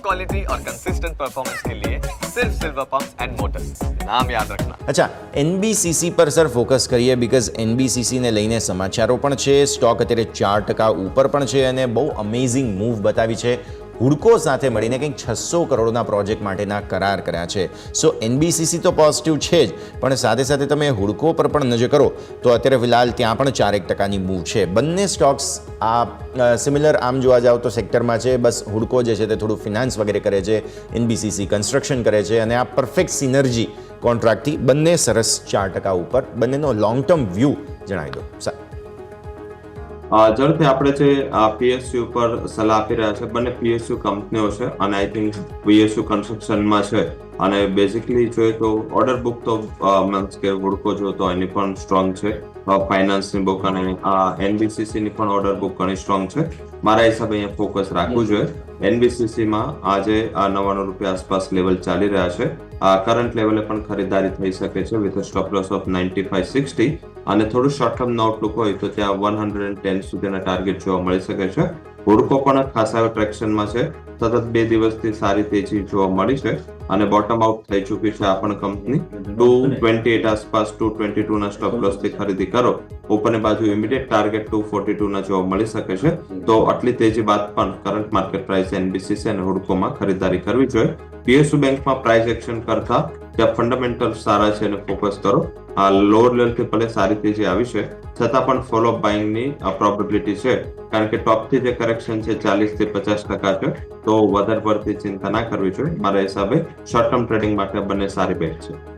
Quality और consistent performance के लिए सिर्फ सिल्वर पंप्स एंड मोटर्स, नाम याद रखना। અચ્છા, એનબીસીસી પર સર ફોકસ કરીએ, બિકોઝ એનબીસીસીને લઈને સમાચારો પણ છે, સ્ટોક અત્યારે 4% ઉપર પણ છે અને બહુ અમેઝિંગ મૂવ બતાવી છે. હુડકો સાથે મળીને કંઈક 600 કરોડના પ્રોજેક્ટ માટેના કરાર કર્યા છે. સો એનબીસીસી તો પોઝિટિવ છે જ, પણ સાથે સાથે તમે હુડકો પર પણ નજર કરો તો અત્યારે ફિલહાલ ત્યાં પણ 4% મૂવ છે. બંને સ્ટોક્સ આ સિમિલર આમ જોવા જાઓ તો સેક્ટરમાં છે. બસ હુડકો જે છે તે થોડું ફિનાન્સ વગેરે કરે છે, એનબીસીસી કન્સ્ટ્રક્શન કરે છે અને આ પરફેક્ટ સિનર્જી કોન્ટ્રાક્ટથી બંને સરસ 4% ઉપર. બંનેનો લોંગ ટર્મ વ્યૂ જણાવી દો સર. ઝડપથી આપણે જે પીએસયુ પર સલાહ આપી રહ્યા છે, બંને પીએસયુ કંપનીઓ છે અને આઈ થિંક પીએસયુ કન્સ્ટ્રક્શનમાં છે અને બેઝિકલી જોઈએ તો ઓર્ડર બુક તો મીન્સ કે હુડકો જો તો એની પણ સ્ટ્રોંગ છે, ફાઇનાન્સની બુક અને એનબીસીસી ની પણ ઓર્ડર બુક ઘણી સ્ટ્રોંગ છે. મારા હિસાબે અહીંયા ફોકસ રાખવું જોઈએ. એનબીસીસીમાં આજે ₹99 આસપાસ લેવલ ચાલી રહ્યા છે. કરંટ લેવલે પણ ખરીદારી થઈ શકે છે વિથ સ્ટોપ લોસ ઓફ 95.60 અને થોડું શોર્ટ ટર્મ આઉટલુક હોય તો ત્યાં 110 સુધીના ટાર્ગેટ જોવા મળી શકે છે. હુડકો પણ ખાસા ટ્રેક્શનમાં છે, સતત 2 દિવસથી સારી તેજી જોવા મળી છે અને બોટમ આઉટ થઈ ચૂકી છે આ પણ કંપની. 228 આસપાસ 222 ના સ્ટોપ લોસ થી ખરીદી કરો. ઉપરની બાજુ ઇમિડિયેટ ટાર્ગેટ 242 ના જોવા મળી શકે છે. તો આટલી તેજી બાદ પણ કરંટ માર્કેટ પ્રાઇસ એનબીસીસી અને હુડકોમાં ખરીદારી કરવી જોઈએ. પીએસયુ બેંકમાં પ્રાઇસ એક્શન કરતા ત્યાં ફંડામેન્ટલ સારા છે અને ફોકસ કરો. આ લોઅર લેવલથી ભલે સારી તેજી આવી છે છતાં પણ ફોલો અપ બાઇંગની પ્રોબેબિલિટી છે, કારણ કે ટોપથી જે કરેક્શન છે 40 થી 50% છે, તો વધારે પડતી ચિંતા ના કરવી જોઈએ. મારા હિસાબે શોર્ટ ટર્મ ટ્રેડિંગ માટે બંને સારી બેટ છે.